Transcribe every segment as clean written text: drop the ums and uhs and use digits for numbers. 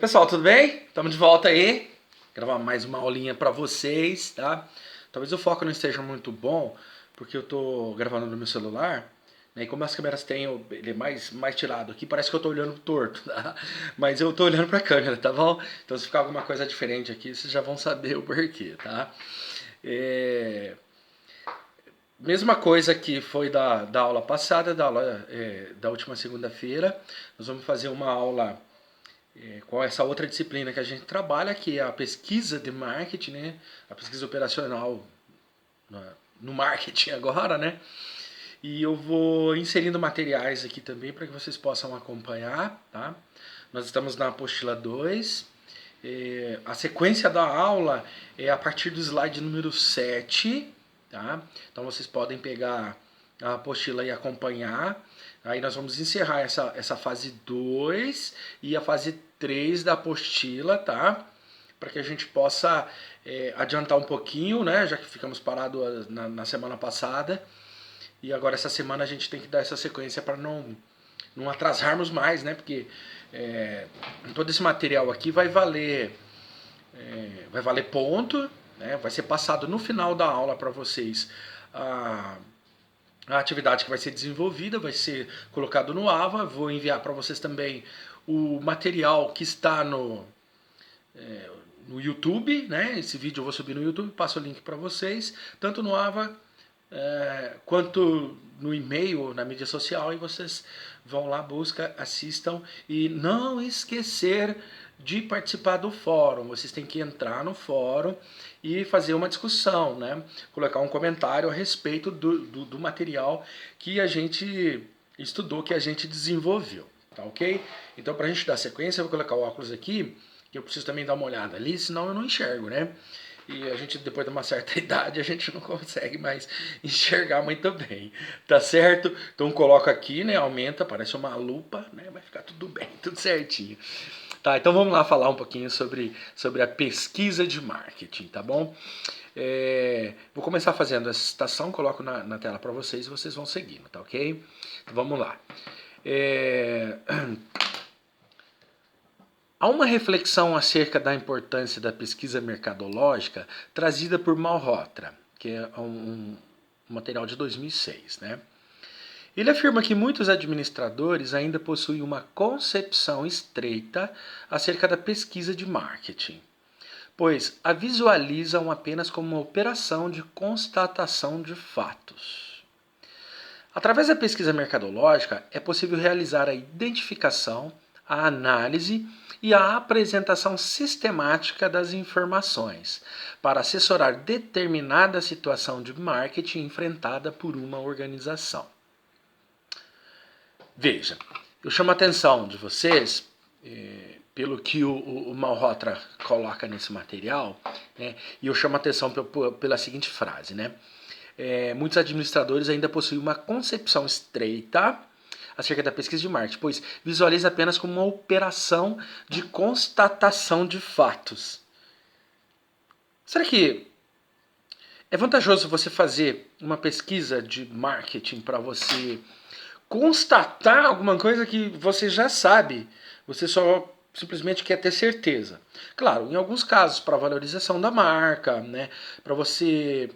Pessoal, tudo bem? Estamos de volta aí. Gravar mais uma aulinha para vocês, tá? Talvez o foco não esteja muito bom, porque eu tô gravando no meu celular, né? E como as câmeras têm ele é mais tirado aqui, parece que eu tô olhando torto, tá? Mas eu tô olhando para a câmera, tá bom? Então se ficar alguma coisa diferente aqui, vocês já vão saber o porquê, tá? É... Mesma coisa que foi da aula passada, da última segunda-feira. Nós vamos fazer uma aula com essa outra disciplina que a gente trabalha, que é a pesquisa de marketing, né? A pesquisa operacional no marketing agora, né? E eu vou inserindo materiais aqui também para que vocês possam acompanhar, tá? Nós estamos na apostila 2. A sequência da aula é a partir do slide número 7, tá? Então vocês podem pegar a apostila e acompanhar. Aí nós vamos encerrar essa fase 2 e a fase 3 da apostila, tá? Para que a gente possa adiantar um pouquinho, né? Já que ficamos parados na semana passada. E agora essa semana a gente tem que dar essa sequência para não atrasarmos mais, né? Porque todo esse material aqui vai valer ponto, né? Vai ser passado no final da aula para vocês a atividade que vai ser desenvolvida, vai ser colocado no AVA. Vou enviar para vocês também o material que está no YouTube, né? Esse vídeo eu vou subir no YouTube, passo o link para vocês, tanto no AVA quanto no e-mail ou na mídia social, e vocês vão lá, buscam, assistam e não esquecer de participar do fórum. Vocês têm que entrar no fórum e fazer uma discussão, né? Colocar um comentário a respeito do material que a gente estudou, que a gente desenvolveu, tá ok? Então, para a gente dar sequência, eu vou colocar o óculos aqui, que eu preciso também dar uma olhada ali, senão eu não enxergo, né? E a gente, depois de uma certa idade, a gente não consegue mais enxergar muito bem, tá certo? Então coloca aqui, né, aumenta, parece uma lupa, né, vai ficar tudo bem, tudo certinho. Tá, então vamos lá falar um pouquinho sobre a pesquisa de marketing, tá bom? Vou começar fazendo essa citação, coloco na tela para vocês e vocês vão seguindo, tá ok? Então, vamos lá. Há uma reflexão acerca da importância da pesquisa mercadológica trazida por Malhotra, que é um material de 2006, né? Ele afirma que muitos administradores ainda possuem uma concepção estreita acerca da pesquisa de marketing, pois a visualizam apenas como uma operação de constatação de fatos. Através da pesquisa mercadológica, é possível realizar a identificação, a análise e a apresentação sistemática das informações para assessorar determinada situação de marketing enfrentada por uma organização. Veja, eu chamo a atenção de vocês pelo que o Malhotra coloca nesse material, né, e eu chamo a atenção pela seguinte frase, né? Muitos administradores ainda possuem uma concepção estreita acerca da pesquisa de marketing, pois visualiza apenas como uma operação de constatação de fatos. Será que é vantajoso você fazer uma pesquisa de marketing para você constatar alguma coisa que você já sabe, você só simplesmente quer ter certeza? Claro, em alguns casos, para valorização da marca, né, para você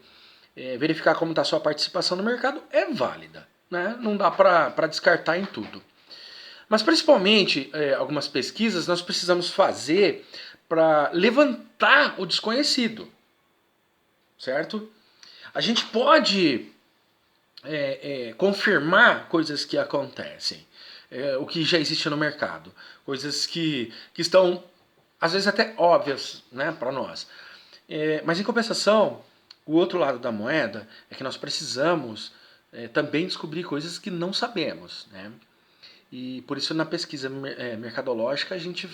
verificar como está a sua participação no mercado, é válida, né? Não dá para descartar em tudo. Mas principalmente, algumas pesquisas nós precisamos fazer para levantar o desconhecido, certo? A gente pode confirmar coisas que acontecem, o que já existe no mercado, coisas que estão, às vezes, até óbvias, né, para nós. Mas, em compensação, o outro lado da moeda é que nós precisamos também descobrir coisas que não sabemos, né? E por isso na pesquisa mercadológica a gente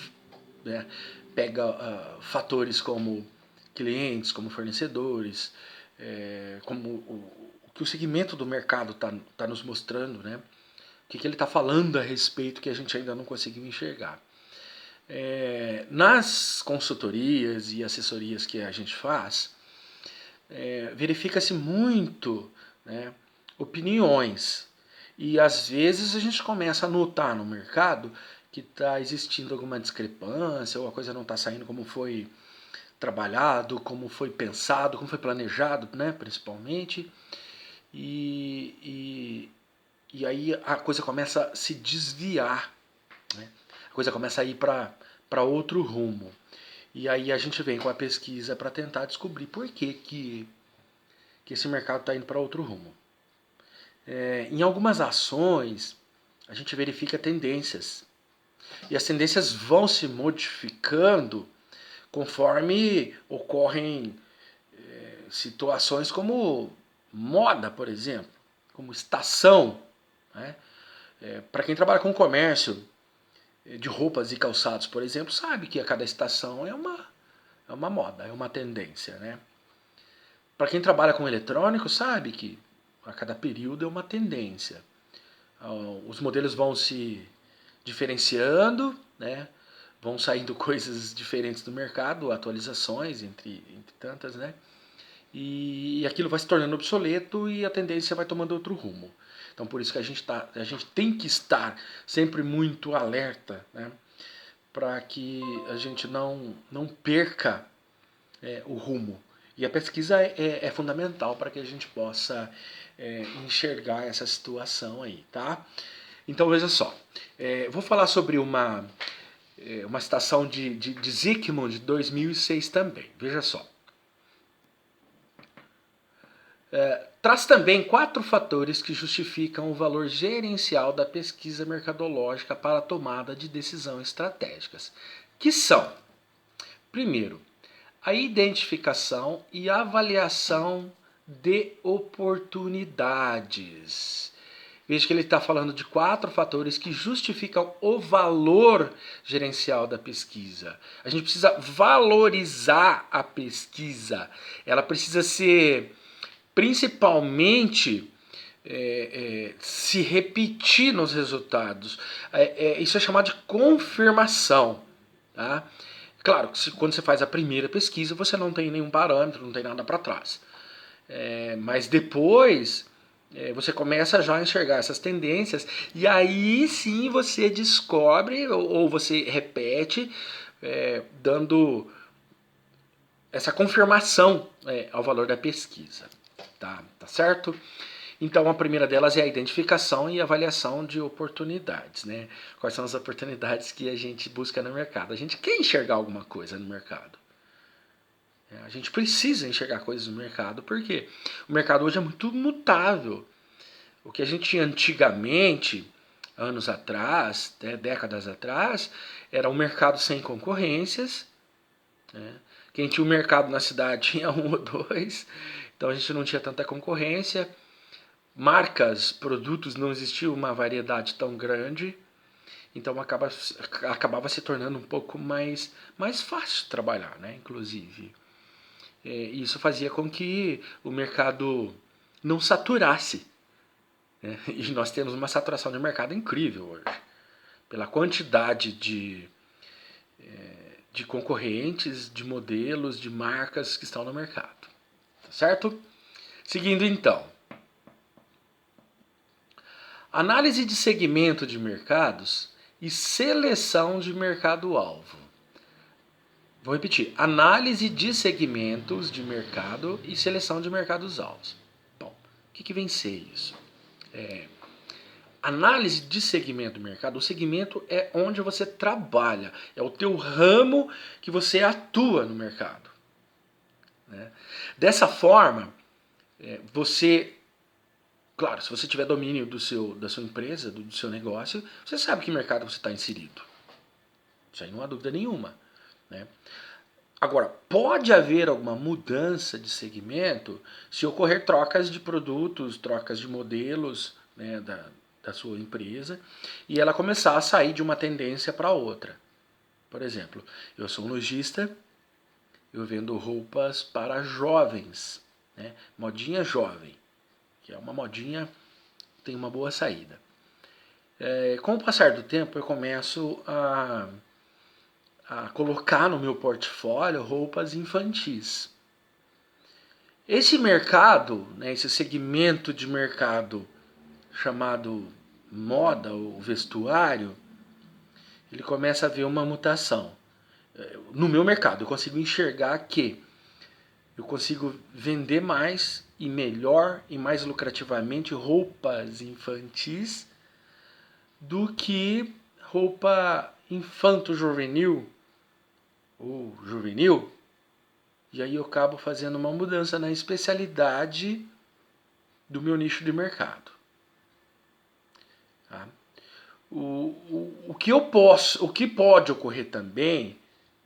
pega fatores como clientes, como fornecedores, como o que o segmento do mercado está nos mostrando, né? O que ele está falando a respeito que a gente ainda não conseguiu enxergar. Nas consultorias e assessorias que a gente faz, verifica-se muito, né, opiniões. E às vezes a gente começa a notar no mercado que está existindo alguma discrepância, ou a coisa não está saindo como foi trabalhado, como foi pensado, como foi planejado, né, principalmente. E aí a coisa começa a se desviar, né? A coisa começa a ir para outro rumo. E aí a gente vem com a pesquisa para tentar descobrir por que esse mercado está indo para outro rumo. Em algumas ações, a gente verifica tendências. E as tendências vão se modificando conforme ocorrem situações como moda, por exemplo, como estação. Né? Para quem trabalha com comércio de roupas e calçados, por exemplo, sabe que a cada estação é uma moda, é uma tendência. Né? Para quem trabalha com eletrônico, sabe que a cada período é uma tendência. Os modelos vão se diferenciando, né? Vão saindo coisas diferentes do mercado, atualizações, entre tantas, né? E aquilo vai se tornando obsoleto e a tendência vai tomando outro rumo. Então por isso que a gente tem que estar sempre muito alerta, né? Para que a gente não perca o rumo. E a pesquisa é fundamental para que a gente possa enxergar essa situação aí, tá? Então veja só, vou falar sobre uma citação de Zygmunt de 2006 também, veja só. Traz também 4 fatores que justificam o valor gerencial da pesquisa mercadológica para a tomada de decisões estratégicas, que são, primeiro, a identificação e avaliação de oportunidades. Veja que ele está falando de 4 fatores que justificam o valor gerencial da pesquisa. A gente precisa valorizar a pesquisa. Ela precisa ser, principalmente, se repetir nos resultados. Isso é chamado de confirmação. Tá? Claro que quando você faz a primeira pesquisa, você não tem nenhum parâmetro, não tem nada para trás. Mas depois você começa já a enxergar essas tendências e aí sim você descobre ou você repete, dando essa confirmação ao valor da pesquisa. Tá certo? Então a primeira delas é a identificação e avaliação de oportunidades. Né? Quais são as oportunidades que a gente busca no mercado? A gente quer enxergar alguma coisa no mercado. A gente precisa enxergar coisas no mercado, porque o mercado hoje é muito mutável. O que a gente tinha antigamente, anos atrás, décadas atrás, era um mercado sem concorrências. Né? Quem tinha um mercado na cidade tinha um ou dois, então a gente não tinha tanta concorrência. Marcas, produtos, não existia uma variedade tão grande, então acabava se tornando um pouco mais fácil de trabalhar, né? Inclusive. Isso fazia com que o mercado não saturasse. Né? E nós temos uma saturação de mercado incrível hoje. Pela quantidade de concorrentes, de modelos, de marcas que estão no mercado. Tá certo? Seguindo então. Análise de segmento de mercados e seleção de mercado-alvo. Vou repetir. Análise de segmentos de mercado e seleção de mercados-alvos. Bom, o que vem ser isso? Análise de segmento do mercado. O segmento é onde você trabalha. É o teu ramo que você atua no mercado. Né? Dessa forma, você... Claro, se você tiver domínio da sua empresa, do seu negócio, você sabe que mercado você está inserido. Isso aí não há dúvida nenhuma. Né? Agora, pode haver alguma mudança de segmento se ocorrer trocas de produtos, trocas de modelos, né, da sua empresa, e ela começar a sair de uma tendência para outra. Por exemplo, eu sou um lojista, eu vendo roupas para jovens, né, modinha jovem, que é uma modinha que tem uma boa saída. Com o passar do tempo, eu começo a colocar no meu portfólio roupas infantis. Esse mercado, né, esse segmento de mercado chamado moda ou vestuário, ele começa a ver uma mutação. No meu mercado, eu consigo enxergar que eu consigo vender mais e melhor e mais lucrativamente roupas infantis do que roupa infanto-juvenil ou juvenil. E aí eu acabo fazendo uma mudança na especialidade do meu nicho de mercado. Tá? O que pode ocorrer também,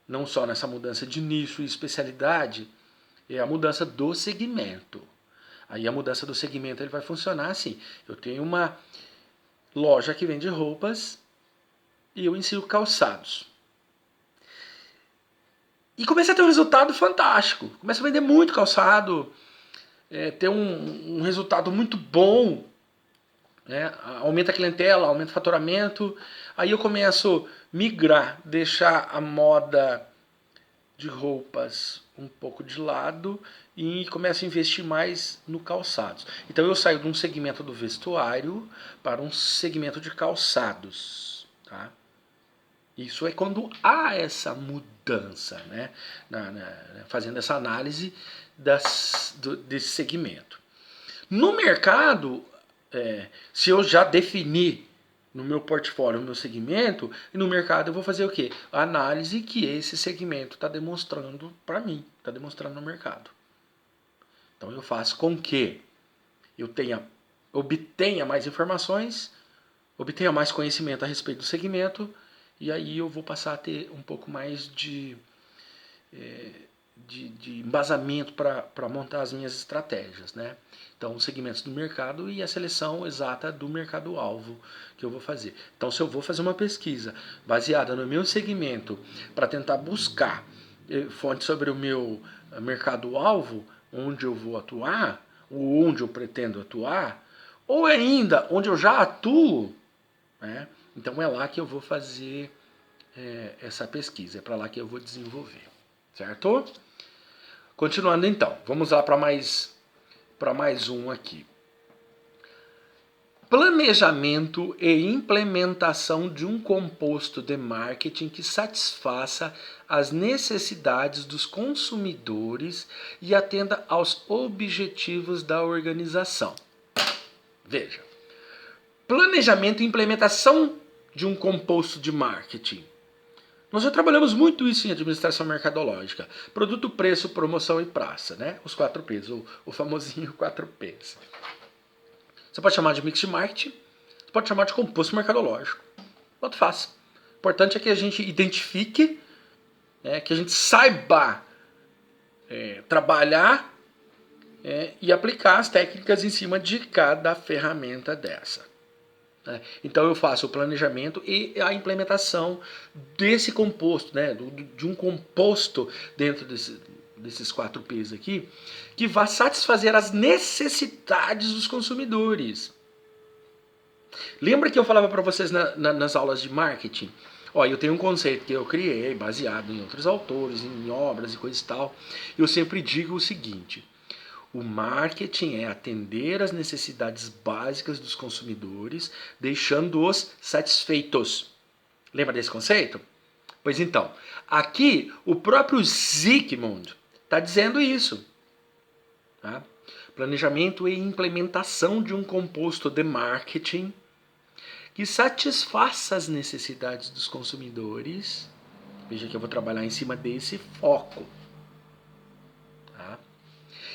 não só nessa mudança de nicho e especialidade, é a mudança do segmento. Aí a mudança do segmento ele vai funcionar assim. Eu tenho uma loja que vende roupas e eu ensino calçados. E começa a ter um resultado fantástico. Começa a vender muito calçado, ter um resultado muito bom, né? Aumenta a clientela, aumenta o faturamento. Aí eu começo a migrar, deixar a moda de roupas um pouco de lado e começo a investir mais no calçados. Então eu saio de um segmento do vestuário para um segmento de calçados. Tá? Isso é quando há essa mudança, né? Fazendo essa análise desse segmento. No mercado, se eu já definir no meu portfólio, no meu segmento, e no mercado eu vou fazer o quê? A análise que esse segmento está demonstrando para mim, está demonstrando no mercado. Então eu faço com que eu obtenha mais informações, obtenha mais conhecimento a respeito do segmento, e aí eu vou passar a ter um pouco mais de embasamento para montar as minhas estratégias, né? Então, os segmentos do mercado e a seleção exata do mercado-alvo que eu vou fazer. Então, se eu vou fazer uma pesquisa baseada no meu segmento para tentar buscar fontes sobre o meu mercado-alvo, onde eu vou atuar, ou onde eu pretendo atuar, ou ainda onde eu já atuo, né? Então é lá que eu vou fazer essa pesquisa, é para lá que eu vou desenvolver, certo? Continuando então, vamos lá para mais um aqui. Planejamento e implementação de um composto de marketing que satisfaça as necessidades dos consumidores e atenda aos objetivos da organização. Veja, planejamento e implementação de um composto de marketing. Nós já trabalhamos muito isso em administração mercadológica. Produto, preço, promoção e praça, né? Os 4 P's, o famosinho 4 P's. Você pode chamar de mix de marketing, você pode chamar de composto mercadológico. Tanto faz. O importante é que a gente identifique, que a gente saiba trabalhar e aplicar as técnicas em cima de cada ferramenta dessa. Então eu faço o planejamento e a implementação desse composto, né, de um composto dentro desses 4 P's aqui, que vai satisfazer as necessidades dos consumidores. Lembra que eu falava para vocês nas aulas de marketing? Eu tenho um conceito que eu criei, baseado em outros autores, em obras e coisas e tal. Eu sempre digo o seguinte: o marketing é atender às necessidades básicas dos consumidores, deixando-os satisfeitos. Lembra desse conceito? Pois então, aqui o próprio Zygmunt está dizendo isso. Tá? Planejamento e implementação de um composto de marketing que satisfaça as necessidades dos consumidores. Veja que eu vou trabalhar em cima desse foco.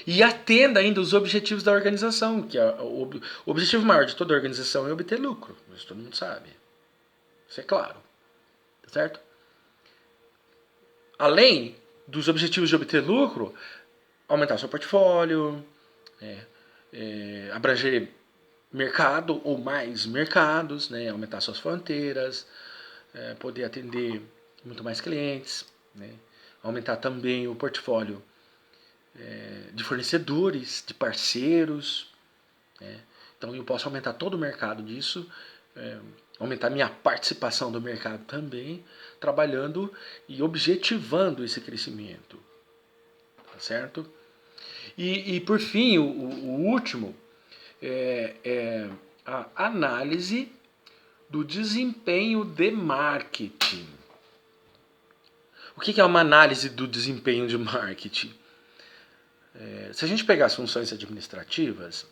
E atenda ainda os objetivos da organização, que o objetivo maior de toda organização é obter lucro. Isso todo mundo sabe. Isso é claro. Tá certo? Além dos objetivos de obter lucro, aumentar o seu portfólio, abranger mercado ou mais mercados, né? Aumentar suas fronteiras, poder atender muito mais clientes, né? Aumentar também o portfólio de fornecedores, de parceiros. Então eu posso aumentar todo o mercado disso, aumentar minha participação do mercado também, trabalhando e objetivando esse crescimento. Tá certo? E por fim, o último é a análise do desempenho de marketing. O que é uma análise do desempenho de marketing? Se a gente pegar as funções administrativas,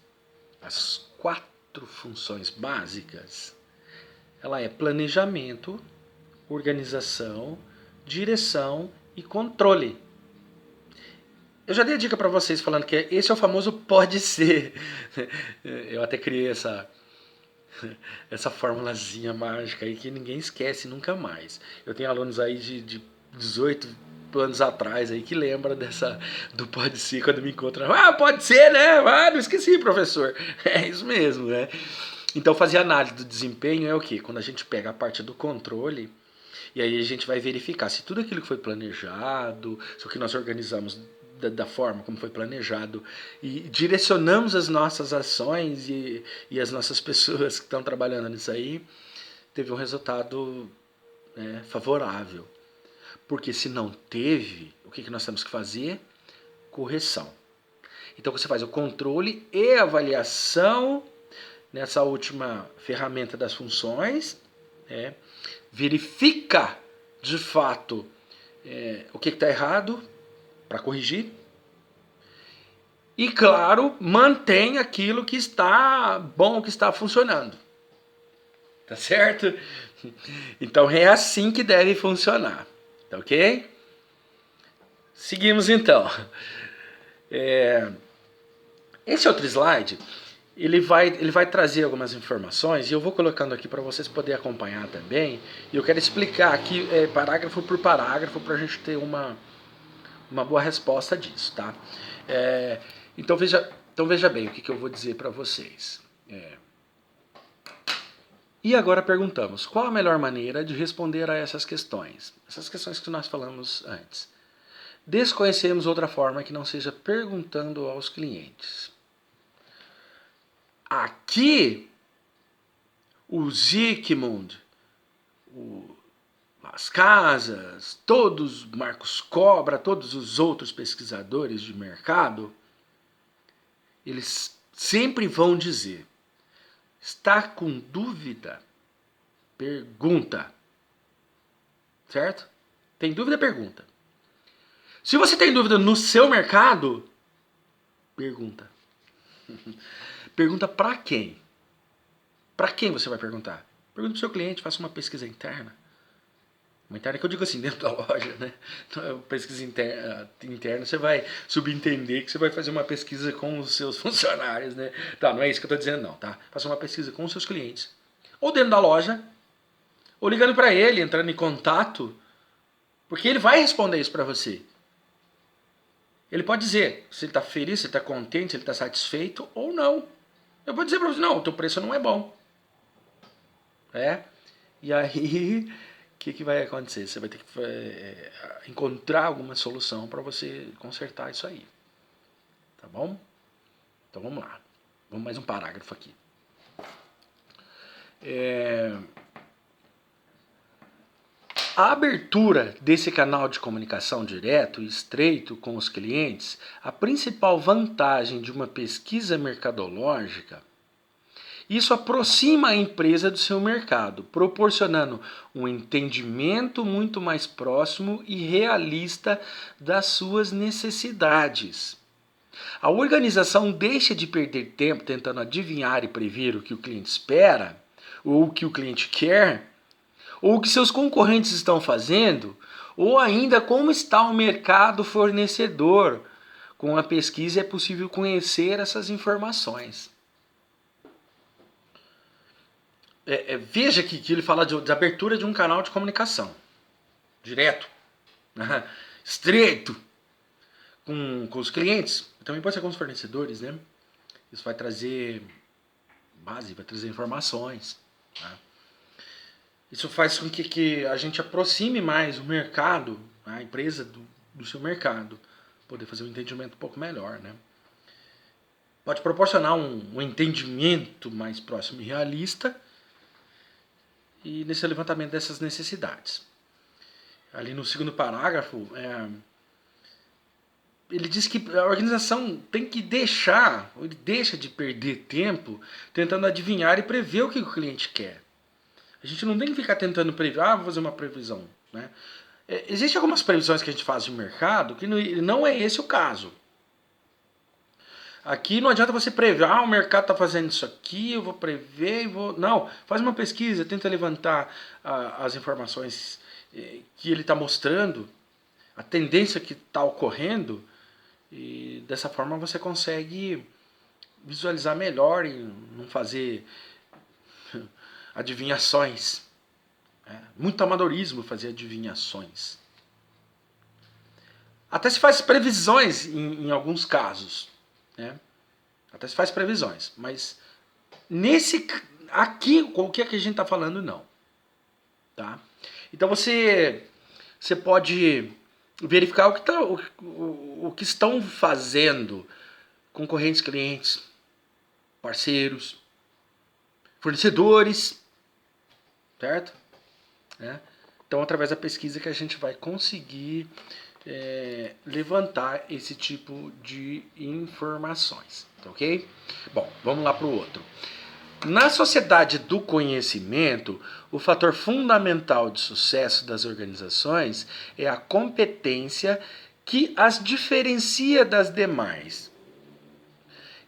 as 4 funções básicas, ela é planejamento, organização, direção e controle. Eu já dei a dica para vocês falando que esse é o famoso pode ser. Eu até criei essa formulazinha mágica aí que ninguém esquece nunca mais. Eu tenho alunos aí de 18 anos atrás aí que lembram do pode ser quando me encontram. Ah, pode ser, né? Ah, não esqueci, professor. É isso mesmo, né? Então fazer análise do desempenho é o quê? Quando a gente pega a parte do controle e aí a gente vai verificar se tudo aquilo que foi planejado, se o que nós organizamos da forma como foi planejado e direcionamos as nossas ações e as nossas pessoas que estão trabalhando nisso aí, teve um resultado favorável. Porque se não teve, o que nós temos que fazer? Correção. Então você faz o controle e avaliação nessa última ferramenta das funções, verifica de fato o que está errado para corrigir e, claro, mantém aquilo que está bom, que está funcionando. Tá certo? Então é assim que deve funcionar. Tá ok? Seguimos então. Esse outro slide, ele vai trazer algumas informações e eu vou colocando aqui para vocês poderem acompanhar também. E eu quero explicar aqui parágrafo por parágrafo para a gente ter uma boa resposta disso, tá? Então veja bem o que eu vou dizer para vocês. E agora perguntamos, qual a melhor maneira de responder a essas questões? Essas questões que nós falamos antes. Desconhecemos outra forma que não seja perguntando aos clientes. Aqui, o Zygmunt, as casas, todos, Marcos Cobra, todos os outros pesquisadores de mercado, eles sempre vão dizer, está com dúvida? Pergunta. Certo? Tem dúvida? Pergunta. Se você tem dúvida no seu mercado, pergunta. Pergunta para quem? Para quem você vai perguntar? Pergunta para o seu cliente, faça uma pesquisa interna. Uma interna que eu digo assim, dentro da loja, né? Pesquisa interna, você vai subentender que você vai fazer uma pesquisa com os seus funcionários, né? Tá, não é isso que eu estou dizendo não, tá? Faça uma pesquisa com os seus clientes. Ou dentro da loja, ou ligando para ele, entrando em contato, porque ele vai responder isso para você. Ele pode dizer se ele está feliz, se ele está contente, se ele está satisfeito ou não. Eu vou dizer para você, não, o teu preço não é bom. E aí, o que vai acontecer? Você vai ter que encontrar alguma solução para você consertar isso aí. Tá bom? Então vamos lá. Vamos mais um parágrafo aqui. A abertura desse canal de comunicação direto e estreito com os clientes, a principal vantagem de uma pesquisa mercadológica, isso aproxima a empresa do seu mercado, proporcionando um entendimento muito mais próximo e realista das suas necessidades. A organização deixa de perder tempo tentando adivinhar e prever o que o cliente espera, ou o que o cliente quer, ou o que seus concorrentes estão fazendo, ou ainda como está o mercado fornecedor. Com a pesquisa é possível conhecer essas informações. Veja que ele fala de abertura de um canal de comunicação. Direto. Estreito. Com os clientes. Também pode ser com os fornecedores, né? Isso vai trazer base, vai trazer informações. Tá? Isso faz com que a gente aproxime mais o mercado, a empresa do seu mercado, poder fazer um entendimento um pouco melhor, né? Pode proporcionar um entendimento mais próximo e realista e nesse levantamento dessas necessidades. Ali no segundo parágrafo, ele diz que a organização tem que deixa de perder tempo tentando adivinhar e prever o que o cliente quer. A gente não tem que ficar tentando prever, vou fazer uma previsão, né? Existem algumas previsões que a gente faz de mercado que não é esse o caso. Aqui não adianta você prever, o mercado está fazendo isso aqui, eu vou prever e vou... Não, faz uma pesquisa, tenta levantar as informações que ele está mostrando, a tendência que está ocorrendo, e dessa forma você consegue visualizar melhor e não fazer adivinhações. Muito amadorismo fazer adivinhações. Até se faz previsões em alguns casos, né? Até se faz previsões, mas nesse aqui, com o que a gente está falando, não. Tá? Então você pode verificar o que estão fazendo concorrentes, clientes, parceiros, fornecedores, certo? Então, através da pesquisa que a gente vai conseguir levantar esse tipo de informações, ok? Bom, vamos lá para o outro. Na sociedade do conhecimento, o fator fundamental de sucesso das organizações é a competência que as diferencia das demais.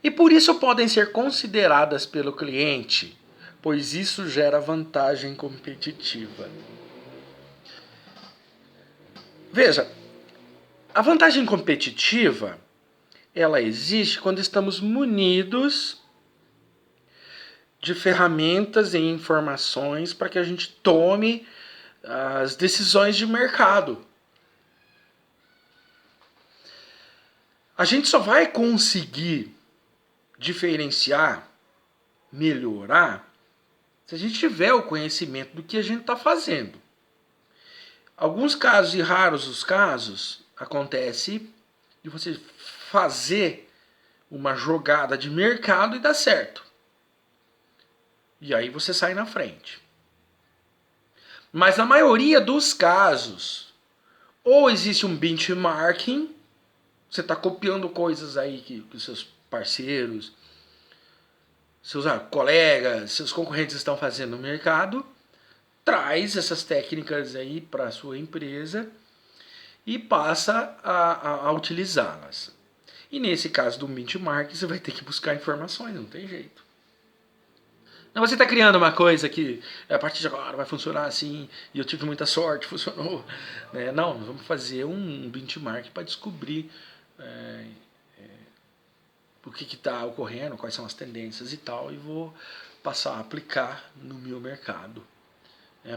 E por isso podem ser consideradas pelo cliente, pois isso gera vantagem competitiva. Veja, a vantagem competitiva, ela existe quando estamos munidos de ferramentas e informações para que a gente tome as decisões de mercado. A gente só vai conseguir diferenciar, melhorar, se a gente tiver o conhecimento do que a gente está fazendo. Alguns casos, e raros os casos, acontece de você fazer uma jogada de mercado e dar certo. E aí você sai na frente. Mas na maioria dos casos, ou existe um benchmarking, você está copiando coisas aí que os seus parceiros, seus colegas, seus concorrentes estão fazendo no mercado, traz essas técnicas aí para a sua empresa e passa a utilizá-las. E nesse caso do benchmark, você vai ter que buscar informações, não tem jeito. Não, você está criando uma coisa que a partir de agora vai funcionar assim, e eu tive muita sorte, funcionou. Não, nós vamos fazer um benchmark para descobrir o que está ocorrendo, quais são as tendências e tal, e vou passar a aplicar no meu mercado.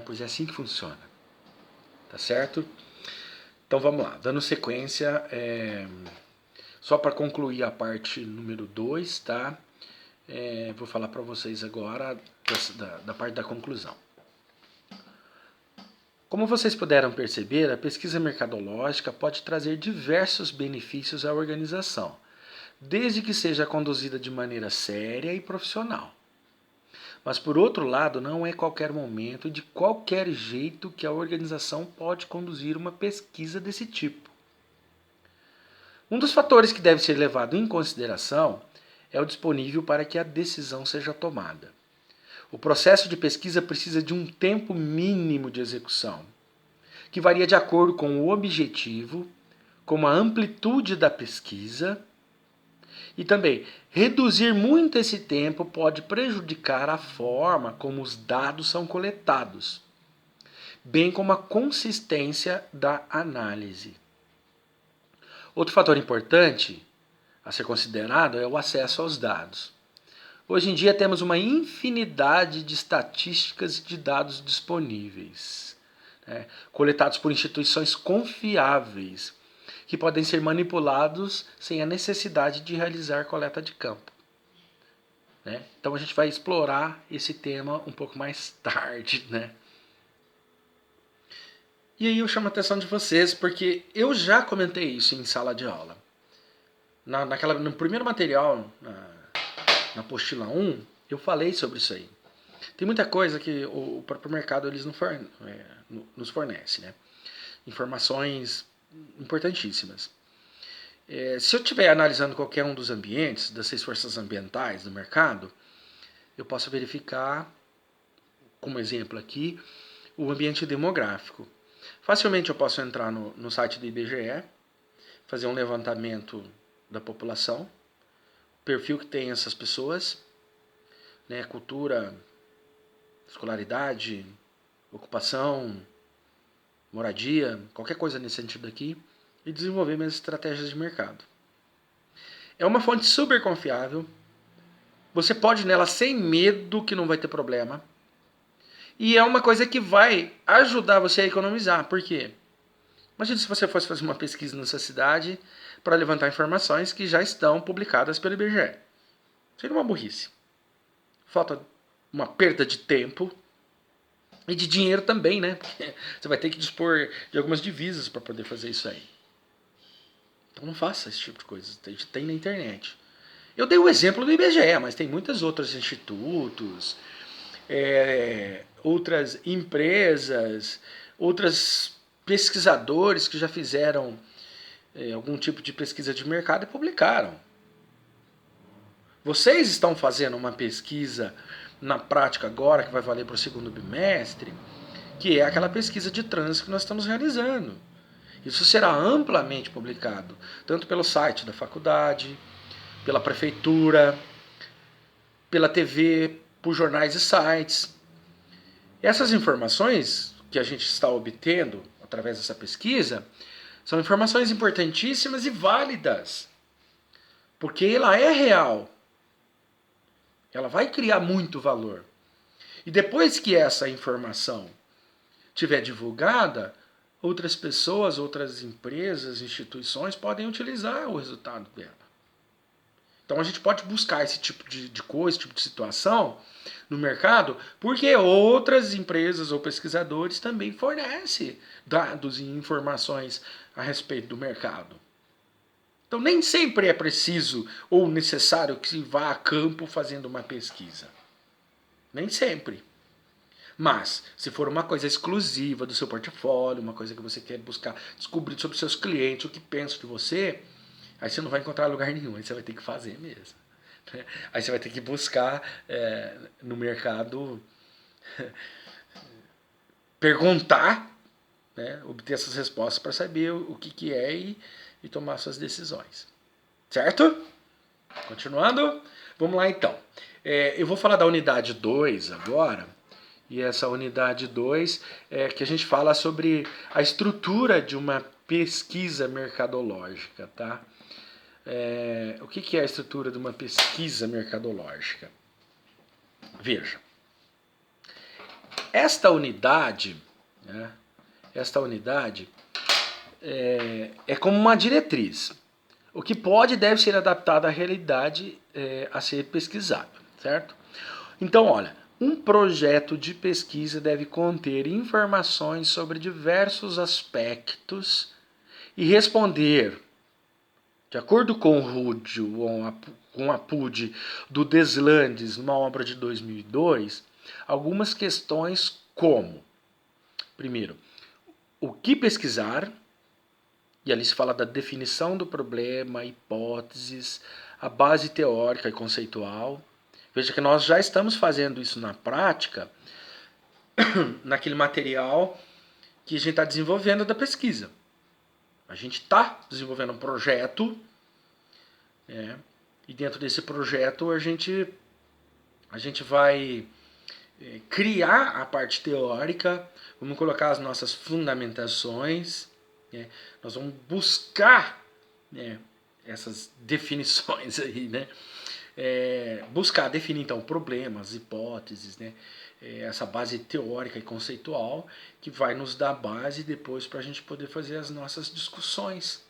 Pois é assim que funciona. Tá certo? Então vamos lá, dando sequência, só para concluir a parte número 2, tá? Vou falar para vocês agora da parte da conclusão. Como vocês puderam perceber, a pesquisa mercadológica pode trazer diversos benefícios à organização, desde que seja conduzida de maneira séria e profissional. Mas, por outro lado, não é qualquer momento e de qualquer jeito que a organização pode conduzir uma pesquisa desse tipo. Um dos fatores que deve ser levado em consideração é o disponível para que a decisão seja tomada. O processo de pesquisa precisa de um tempo mínimo de execução, que varia de acordo com o objetivo, com a amplitude da pesquisa, e também reduzir muito esse tempo pode prejudicar a forma como os dados são coletados, bem como a consistência da análise. Outro fator importante a ser considerado é o acesso aos dados. Hoje em dia temos uma infinidade de estatísticas e de dados disponíveis, coletados por instituições confiáveis, que podem ser manipulados sem a necessidade de realizar coleta de campo. Então a gente vai explorar esse tema um pouco mais tarde. E aí eu chamo a atenção de vocês, porque eu já comentei isso em sala de aula. No primeiro material, na apostila 1, eu falei sobre isso aí. Tem muita coisa que o próprio mercado eles nos fornece. Informações importantíssimas. Se eu estiver analisando qualquer um dos ambientes, das 6 forças ambientais do mercado, eu posso verificar como exemplo aqui, o ambiente demográfico. Facilmente eu posso entrar no site do IBGE, fazer um levantamento da população, perfil que tem essas pessoas, né, cultura, escolaridade, ocupação, moradia, qualquer coisa nesse sentido aqui, e desenvolver minhas estratégias de mercado. É uma fonte super confiável, você pode ir nela sem medo que não vai ter problema, e é uma coisa que vai ajudar você a economizar. Por quê? Imagina se você fosse fazer uma pesquisa nessa cidade para levantar informações que já estão publicadas pelo IBGE. Seria uma burrice. Falta uma perda de tempo e de dinheiro também, né? Porque você vai ter que dispor de algumas divisas para poder fazer isso aí. Então não faça esse tipo de coisa. A gente tem na internet. Eu dei o exemplo do IBGE, mas tem muitos outros institutos, outras empresas, outros pesquisadores que já fizeram algum tipo de pesquisa de mercado e publicaram. Vocês estão fazendo uma pesquisa na prática agora, que vai valer para o segundo bimestre, que é aquela pesquisa de trânsito que nós estamos realizando. Isso será amplamente publicado, tanto pelo site da faculdade, pela prefeitura, pela TV, por jornais e sites. Essas informações que a gente está obtendo através dessa pesquisa são informações importantíssimas e válidas, porque ela é real. Ela vai criar muito valor. E depois que essa informação tiver divulgada, outras pessoas, outras empresas, instituições podem utilizar o resultado dela. Então a gente pode buscar esse tipo de coisa, esse tipo de situação no mercado, porque outras empresas ou pesquisadores também fornecem dados e informações a respeito do mercado. Então nem sempre é preciso ou necessário que se vá a campo fazendo uma pesquisa. Nem sempre. Mas, se for uma coisa exclusiva do seu portfólio, uma coisa que você quer buscar descobrir sobre seus clientes, o que pensam de você, aí você não vai encontrar lugar nenhum, aí você vai ter que fazer mesmo. Aí você vai ter que buscar no mercado, perguntar, né, obter essas respostas para saber o que é e tomar suas decisões. Certo? Continuando, vamos lá então. Eu vou falar da unidade 2 agora, e essa unidade 2 é que a gente fala sobre a estrutura de uma pesquisa mercadológica, tá? O que é a estrutura de uma pesquisa mercadológica? Veja, esta unidade, né, é como uma diretriz. O que pode e deve ser adaptado à realidade a ser pesquisado, certo? Então, olha, um projeto de pesquisa deve conter informações sobre diversos aspectos e responder, de acordo com o RUD, com a PUD do Deslandes, numa obra de 2002, algumas questões como, primeiro, o que pesquisar, e ali se fala da definição do problema, hipóteses, a base teórica e conceitual. Veja que nós já estamos fazendo isso na prática, naquele material que a gente está desenvolvendo da pesquisa. A gente está desenvolvendo um projeto, e dentro desse projeto a gente vai criar a parte teórica, vamos colocar as nossas fundamentações, nós vamos buscar essas definições aí, né? Buscar definir então problemas, hipóteses, né? Essa base teórica e conceitual que vai nos dar base depois para a gente poder fazer as nossas discussões.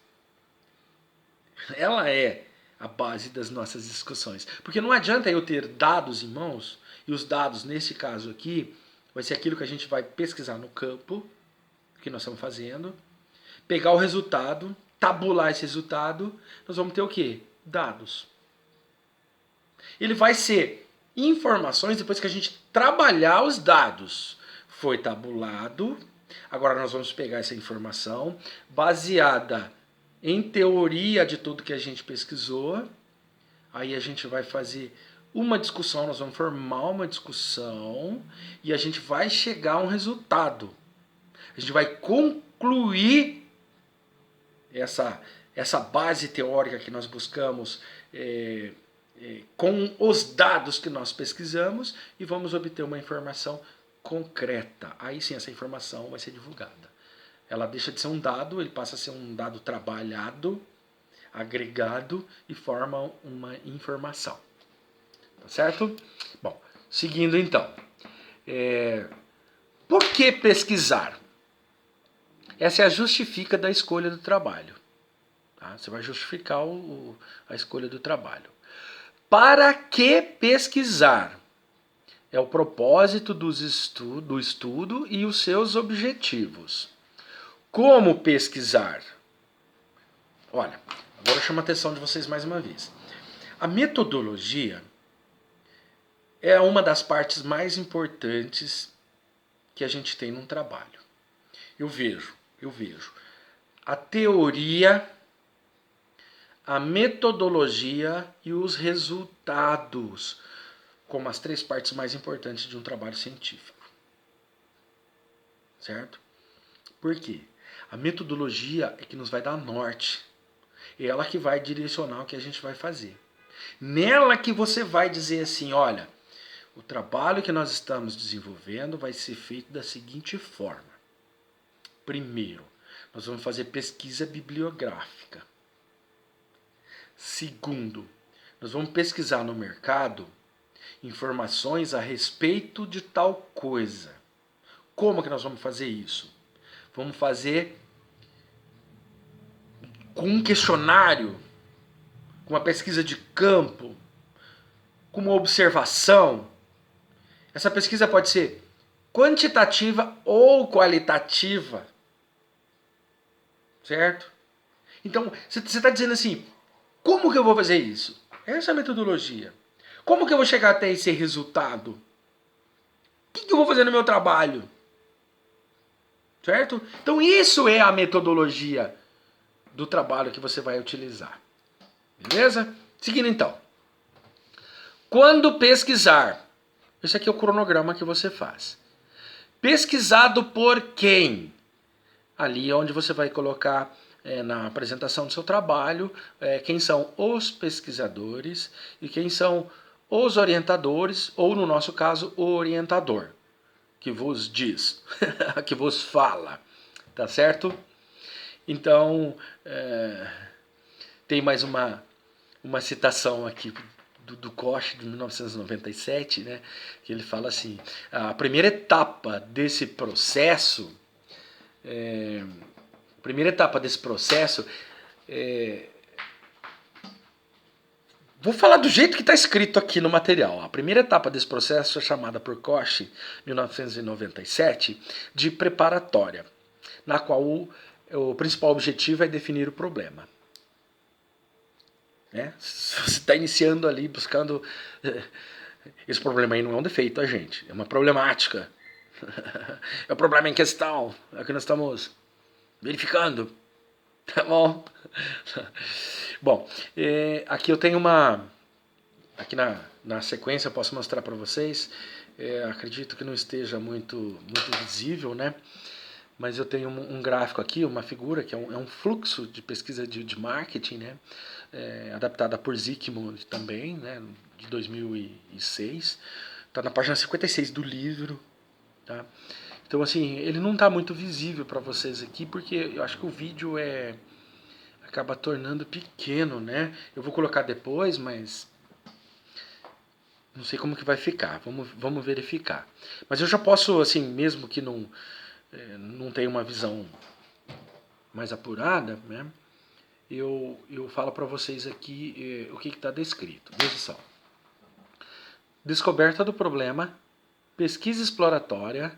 Ela é a base das nossas discussões. Porque não adianta eu ter dados em mãos, e os dados, nesse caso aqui, vai ser aquilo que a gente vai pesquisar no campo, que nós estamos fazendo, pegar o resultado, tabular esse resultado, nós vamos ter o quê? Dados. Ele vai ser informações depois que a gente trabalhar os dados. Foi tabulado, agora nós vamos pegar essa informação baseada em teoria de tudo que a gente pesquisou, aí a gente vai fazer uma discussão, nós vamos formar uma discussão e a gente vai chegar a um resultado. A gente vai concluir essa base teórica que nós buscamos com os dados que nós pesquisamos e vamos obter uma informação concreta. Aí sim essa informação vai ser divulgada. Ela deixa de ser um dado, ele passa a ser um dado trabalhado, agregado e forma uma informação. Tá certo? Bom, seguindo então. Por que pesquisar? Essa é a justifica da escolha do trabalho. Tá? Você vai justificar a escolha do trabalho. Para que pesquisar? É o propósito do estudo e os seus objetivos. Como pesquisar? Olha, agora eu chamo a atenção de vocês mais uma vez. A metodologia é uma das partes mais importantes que a gente tem num trabalho. Eu vejo a teoria, a metodologia e os resultados como as 3 partes mais importantes de um trabalho científico. Certo? Por quê? A metodologia é que nos vai dar norte. É ela que vai direcionar o que a gente vai fazer. Nela que você vai dizer assim, olha, o trabalho que nós estamos desenvolvendo vai ser feito da seguinte forma. Primeiro, nós vamos fazer pesquisa bibliográfica. Segundo, nós vamos pesquisar no mercado informações a respeito de tal coisa. Como que nós vamos fazer isso? Vamos fazer com um questionário, com uma pesquisa de campo, com uma observação. Essa pesquisa pode ser quantitativa ou qualitativa. Certo? Então, você está dizendo assim, como que eu vou fazer isso? Essa é a metodologia. Como que eu vou chegar até esse resultado? O que eu vou fazer no meu trabalho? Certo? Então isso é a metodologia do trabalho que você vai utilizar. Beleza? Seguindo então. Quando pesquisar, esse aqui é o cronograma que você faz. Pesquisado por quem? Ali é onde você vai colocar na apresentação do seu trabalho quem são os pesquisadores e quem são os orientadores, ou no nosso caso, o orientador, que vos diz, que vos fala, tá certo? Então, tem mais uma citação aqui do Koch, de 1997, né, que ele fala assim, a primeira etapa desse processo, vou falar do jeito que está escrito aqui no material. A primeira etapa desse processo é chamada por Koch, 1997, de preparatória, na qual o principal objetivo é definir o problema. Você está iniciando ali, buscando... Esse problema aí não é um defeito, tá, gente? É uma problemática. É o problema em questão. É o que nós estamos verificando. Tá bom? Bom, aqui eu tenho aqui na sequência eu posso mostrar para vocês. Acredito que não esteja muito visível, né? Mas eu tenho um gráfico aqui, uma figura, que é um fluxo de pesquisa de marketing, né? Adaptada por Zygmunt também, né? De 2006. Está na página 56 do livro. Tá? Então, assim, ele não está muito visível para vocês aqui, porque eu acho que o vídeo acaba tornando pequeno, né? Eu vou colocar depois, mas não sei como que vai ficar. Vamos verificar. Mas eu já posso, assim, mesmo que não tenha uma visão mais apurada, né? Eu falo para vocês aqui o que está descrito. Veja só. Descoberta do problema, pesquisa exploratória,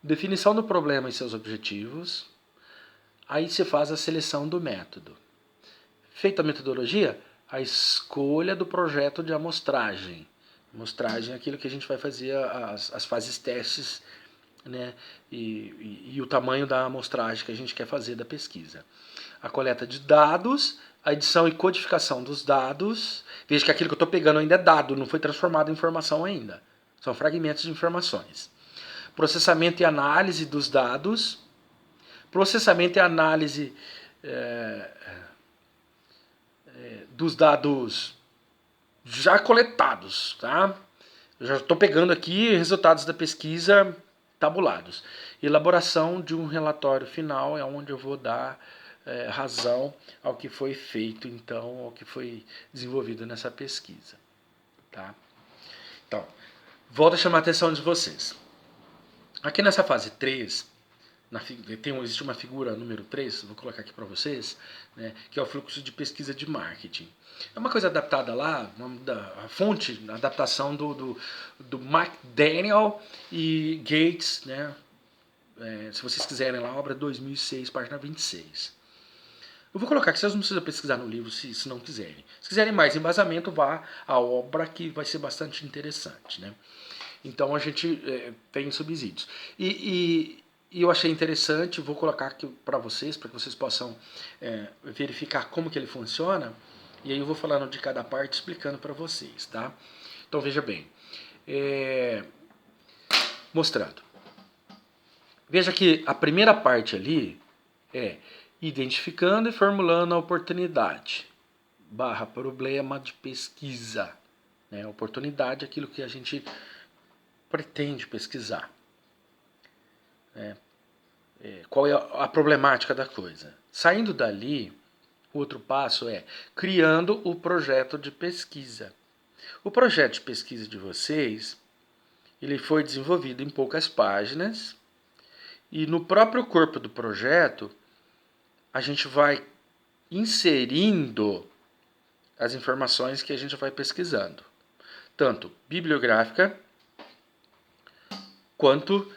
definição do problema e seus objetivos. Aí se faz a seleção do método. Feita a metodologia, a escolha do projeto de amostragem. Amostragem é aquilo que a gente vai fazer as fases testes, né? E o tamanho da amostragem que a gente quer fazer da pesquisa. A coleta de dados a edição e codificação dos dados. Veja que aquilo que eu estou pegando ainda é dado, não foi transformado em informação ainda. São fragmentos de informações. Processamento e análise dos dados. Processamento e análise dos dados já coletados, tá? Eu já estou pegando aqui resultados da pesquisa tabulados. Elaboração de um relatório final é onde eu vou dar razão ao que foi feito, então, ao que foi desenvolvido nessa pesquisa. Tá? Então, volto a chamar a atenção de vocês. Aqui nessa fase 3, existe uma figura número 3, vou colocar aqui para vocês, né, que é o fluxo de pesquisa de marketing. É uma coisa adaptada lá, a fonte, a adaptação do McDaniel e Gates, né, se vocês quiserem lá, obra 2006, página 26. Eu vou colocar que vocês não precisam pesquisar no livro se não quiserem. Se quiserem mais embasamento, vá à obra que vai ser bastante interessante. Né? Então a gente tem subsídios. E eu achei interessante, vou colocar aqui para que vocês possam verificar como que ele funciona. E aí eu vou falando de cada parte, explicando para vocês. Tá? Então veja bem. Mostrando. Veja que a primeira parte ali é identificando e formulando a oportunidade, / problema de pesquisa. Né? Oportunidade é aquilo que a gente pretende pesquisar. Qual é a problemática da coisa? Saindo dali, o outro passo é criando o projeto de pesquisa. O projeto de pesquisa de vocês, ele foi desenvolvido em poucas páginas e no próprio corpo do projeto a gente vai inserindo as informações que a gente vai pesquisando, tanto bibliográfica quanto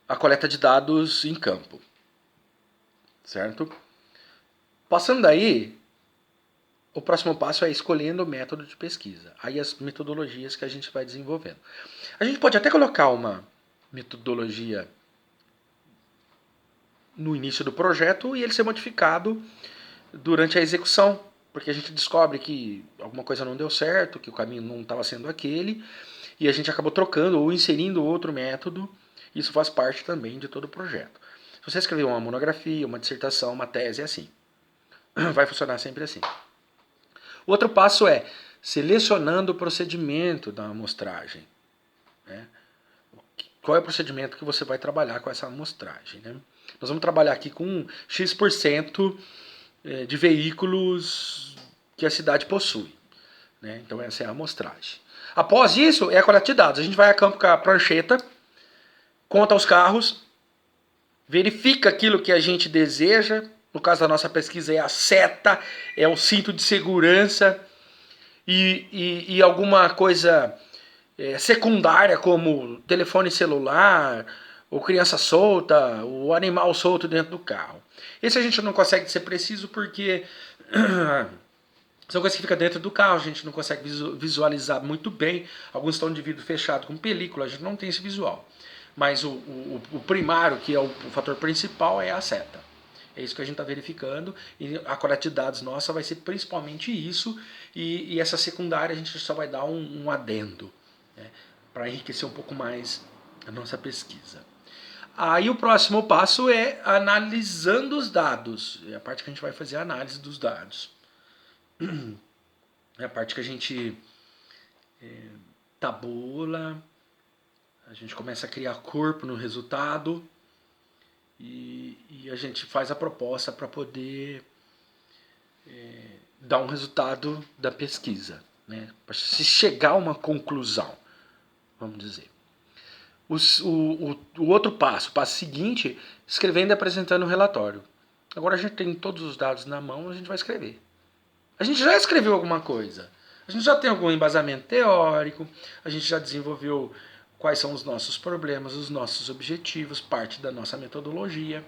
a coleta de dados em campo, certo? Passando daí, o próximo passo é escolhendo o método de pesquisa, aí as metodologias que a gente vai desenvolvendo. A gente pode até colocar uma metodologia no início do projeto e ele ser modificado durante a execução, porque a gente descobre que alguma coisa não deu certo, que o caminho não estava sendo aquele, e a gente acabou trocando ou inserindo outro método. Isso faz parte também de todo o projeto. Se você escrever uma monografia, uma dissertação, uma tese, é assim. Vai funcionar sempre assim. O outro passo é selecionando o procedimento da amostragem. Né? Qual é o procedimento que você vai trabalhar com essa amostragem? Né? Nós vamos trabalhar aqui com X% de veículos que a cidade possui. Né? Então essa é a amostragem. Após isso, é a coleta de dados. A gente vai a campo com a prancheta, conta os carros, verifica aquilo que a gente deseja. No caso da nossa pesquisa é a seta, é o cinto de segurança e alguma coisa secundária como telefone celular, ou criança solta, ou animal solto dentro do carro. Esse a gente não consegue ser preciso porque são coisas que ficam dentro do carro, a gente não consegue visualizar muito bem. Alguns estão de vidro fechado com película, a gente não tem esse visual. Mas o primário, que é o fator principal, é a seta. É isso que a gente está verificando e a coleta de dados nossa vai ser principalmente isso e essa secundária a gente só vai dar um adendo, né, para enriquecer um pouco mais a nossa pesquisa. Aí o próximo passo é analisando os dados. É a parte que a gente vai fazer a análise dos dados. É a parte que a gente tabula, a gente começa a criar corpo no resultado e a gente faz a proposta para poder dar um resultado da pesquisa, né? Para se chegar a uma conclusão, vamos dizer. O outro passo, o passo seguinte, escrevendo e apresentando o relatório. Agora a gente tem todos os dados na mão, a gente vai escrever. A gente já escreveu alguma coisa, a gente já tem algum embasamento teórico, a gente já desenvolveu quais são os nossos problemas, os nossos objetivos, parte da nossa metodologia.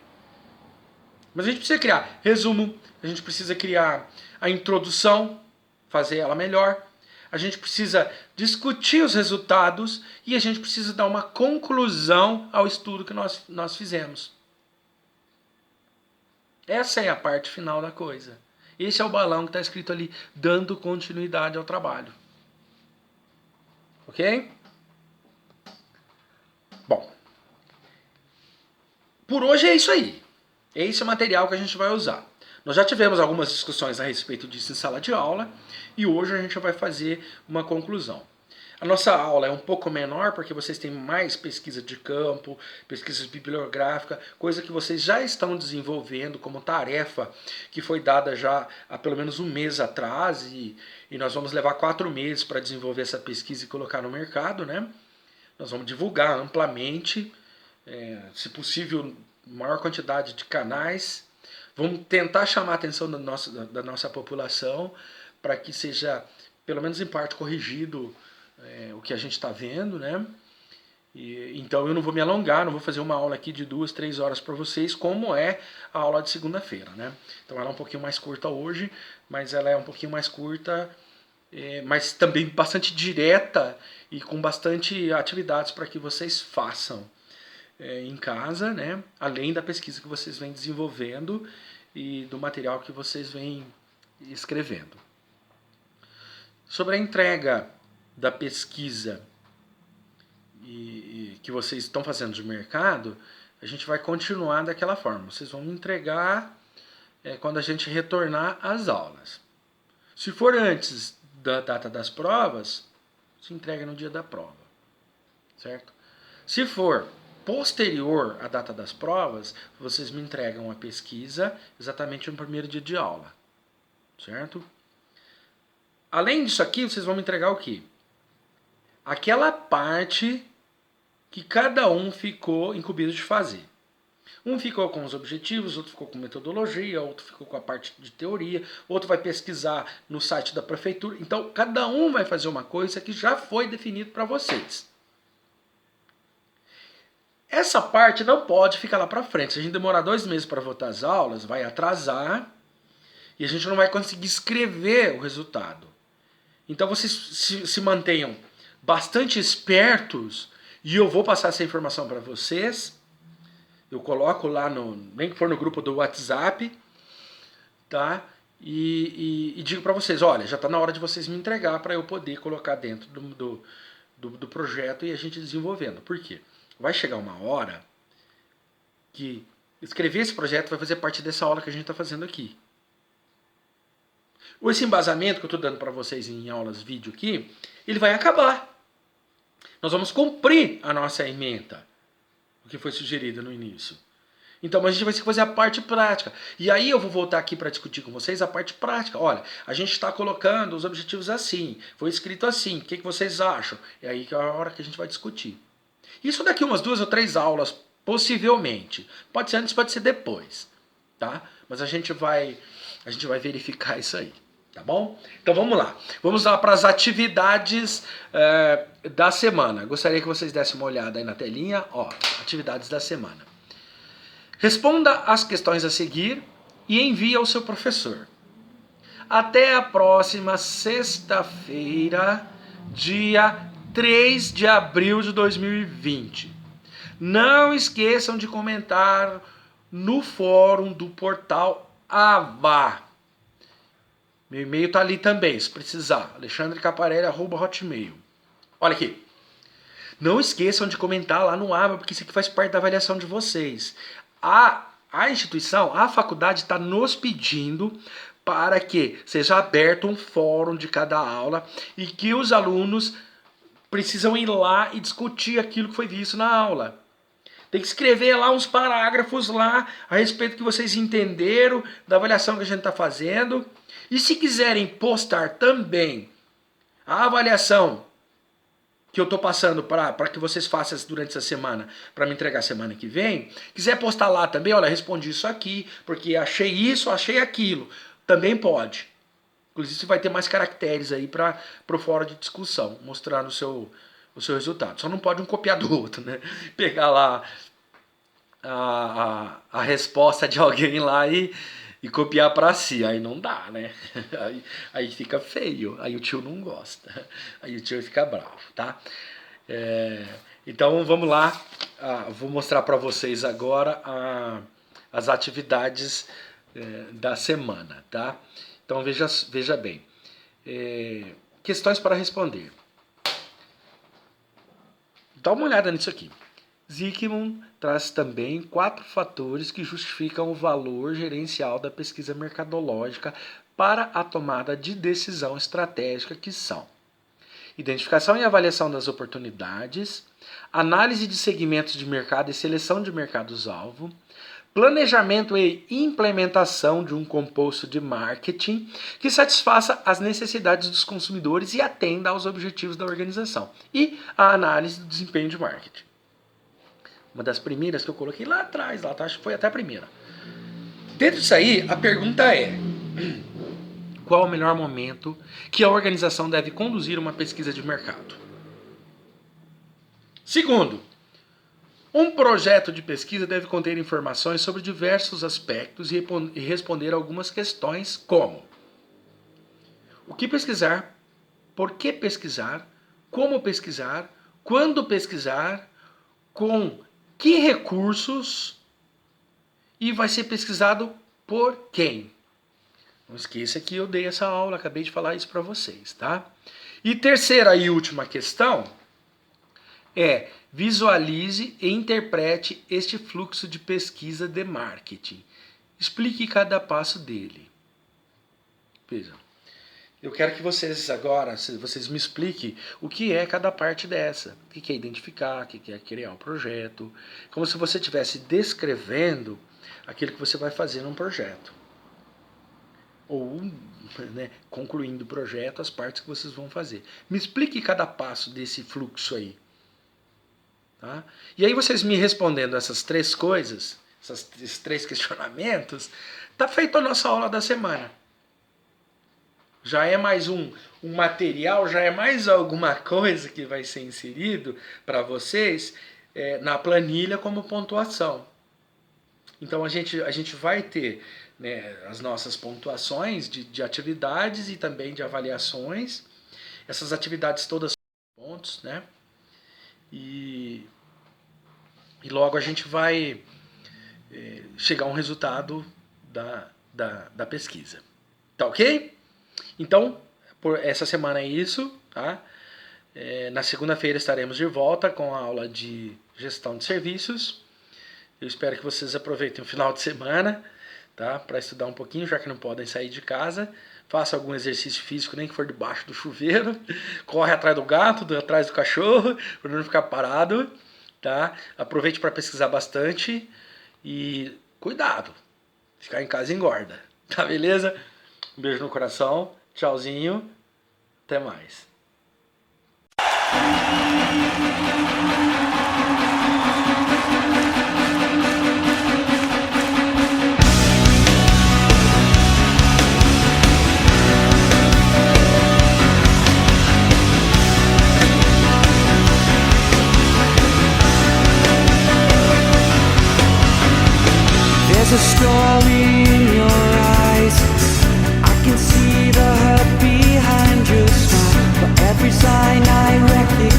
Mas a gente precisa criar resumo, a gente precisa criar a introdução, fazer ela melhor. A gente precisa discutir os resultados e a gente precisa dar uma conclusão ao estudo que nós fizemos. Essa é a parte final da coisa. Esse é o balão que está escrito ali, dando continuidade ao trabalho. Ok? Bom, por hoje é isso aí. Esse é o material que a gente vai usar. Nós já tivemos algumas discussões a respeito disso em sala de aula e hoje a gente vai fazer uma conclusão. A nossa aula é um pouco menor porque vocês têm mais pesquisa de campo, pesquisa bibliográfica, coisa que vocês já estão desenvolvendo como tarefa que foi dada já há pelo menos um mês atrás e nós vamos levar 4 meses para desenvolver essa pesquisa e colocar no mercado, né? Nós vamos divulgar amplamente, se possível, maior quantidade de canais. Vamos tentar chamar a atenção da nossa população para que seja, pelo menos em parte, corrigido o que a gente está vendo, né? Então eu não vou me alongar, não vou fazer uma aula aqui de 2, 3 horas para vocês, como é a aula de segunda-feira, né? Então ela é um pouquinho mais curta hoje, mas ela é um pouquinho mais curta, mas também bastante direta e com bastante atividades para que vocês façam em casa, né? Além da pesquisa que vocês vêm desenvolvendo e do material que vocês vêm escrevendo. Sobre a entrega da pesquisa que vocês estão fazendo de mercado, a gente vai continuar daquela forma. Vocês vão me entregar quando a gente retornar às aulas. Se for antes da data das provas, se entrega no dia da prova, certo? Se for posterior à data das provas, vocês me entregam a pesquisa exatamente no primeiro dia de aula, certo? Além disso aqui, vocês vão me entregar o quê? Aquela parte que cada um ficou incumbido de fazer. Um ficou com os objetivos, outro ficou com metodologia, outro ficou com a parte de teoria, outro vai pesquisar no site da prefeitura. Então, cada um vai fazer uma coisa que já foi definido para vocês. Essa parte não pode ficar lá para frente. Se a gente demorar 2 meses para voltar às aulas, vai atrasar e a gente não vai conseguir escrever o resultado. Então, vocês se mantenham bastante espertos e eu vou passar essa informação para vocês. Eu coloco lá, nem que for no grupo do WhatsApp, tá? E digo para vocês, olha, já está na hora de vocês me entregar para eu poder colocar dentro do projeto e a gente desenvolvendo. Por quê? Vai chegar uma hora que escrever esse projeto vai fazer parte dessa aula que a gente está fazendo aqui. Esse embasamento que eu estou dando para vocês em aulas vídeo aqui, ele vai acabar. Nós vamos cumprir a nossa ementa, o que foi sugerido no início. Então, a gente vai fazer a parte prática. E aí eu vou voltar aqui para discutir com vocês a parte prática. Olha, a gente está colocando os objetivos assim, foi escrito assim, o que vocês acham? É aí que é a hora que a gente vai discutir. Isso daqui umas 2 ou 3 aulas, possivelmente. Pode ser antes, pode ser depois, tá? Mas a gente vai verificar isso aí. Tá bom? Então vamos lá. Vamos lá para as atividades da semana. Gostaria que vocês dessem uma olhada aí na telinha. Ó, atividades da semana. Responda as questões a seguir e envie ao seu professor. Até a próxima sexta-feira, dia 3 de abril de 2020. Não esqueçam de comentar no fórum do portal Ava. Meu e-mail está ali também, se precisar. alexandrecaparelli@hotmail. Olha aqui. Não esqueçam de comentar lá no Ava, porque isso aqui faz parte da avaliação de vocês. A instituição, a faculdade está nos pedindo para que seja aberto um fórum de cada aula e que os alunos precisam ir lá e discutir aquilo que foi visto na aula. Tem que escrever lá uns parágrafos lá a respeito do que vocês entenderam da avaliação que a gente está fazendo. E se quiserem postar também a avaliação que eu estou passando para que vocês façam durante essa semana, para me entregar semana que vem, quiser postar lá também, olha, respondi isso aqui, porque achei isso, achei aquilo, também pode. Inclusive você vai ter mais caracteres aí para o fórum de discussão, mostrando o seu resultado. Só não pode um copiar do outro, né? Pegar lá a resposta de alguém lá e copiar para si, aí não dá, né? Aí fica feio, aí o tio não gosta, aí o tio fica bravo, tá? Então vamos lá, vou mostrar para vocês agora as atividades da semana, tá? Então veja bem. Questões para responder. Dá uma olhada nisso aqui. Zygmunt traz também 4 fatores que justificam o valor gerencial da pesquisa mercadológica para a tomada de decisão estratégica, que são: identificação e avaliação das oportunidades, análise de segmentos de mercado e seleção de mercados-alvo, planejamento e implementação de um composto de marketing que satisfaça as necessidades dos consumidores e atenda aos objetivos da organização, e a análise do desempenho de marketing. Uma das primeiras que eu coloquei lá atrás, acho que foi até a primeira. Dentro disso aí, a pergunta é: qual o melhor momento que a organização deve conduzir uma pesquisa de mercado? Segundo, um projeto de pesquisa deve conter informações sobre diversos aspectos e responder algumas questões como: o que pesquisar, por que pesquisar, como pesquisar, quando pesquisar, com que recursos e vai ser pesquisado por quem. Não esqueça que eu dei essa aula, acabei de falar isso para vocês, tá? E terceira e última questão é: visualize e interprete este fluxo de pesquisa de marketing. Explique cada passo dele. Veja, eu quero que vocês agora, vocês me expliquem o que é cada parte dessa. O que é identificar, o que é criar um projeto. Como se você estivesse descrevendo aquilo que você vai fazer num projeto. Ou, né, concluindo o projeto, as partes que vocês vão fazer. Me explique cada passo desse fluxo aí. Tá? E aí vocês me respondendo essas 3 coisas, esses 3 questionamentos, tá feita a nossa aula da semana. Já é mais um material, já é mais alguma coisa que vai ser inserido para vocês na planilha como pontuação. Então a gente vai ter, né, as nossas pontuações de atividades e também de avaliações. Essas atividades todas são pontos, né? E logo a gente vai chegar a um resultado da pesquisa. Tá ok? Então, por essa semana é isso, tá? Na segunda-feira estaremos de volta com a aula de gestão de serviços. Eu espero que vocês aproveitem o final de semana, tá? Para estudar um pouquinho, já que não podem sair de casa. Faça algum exercício físico, nem que for debaixo do chuveiro. Corre atrás do gato, atrás do cachorro, para não ficar parado, tá? Aproveite para pesquisar bastante e cuidado, ficar em casa engorda, tá beleza? Um beijo no coração, tchauzinho, até mais. There's a story in your eyes. I can see the hurt behind your smile. For every sign I recognize.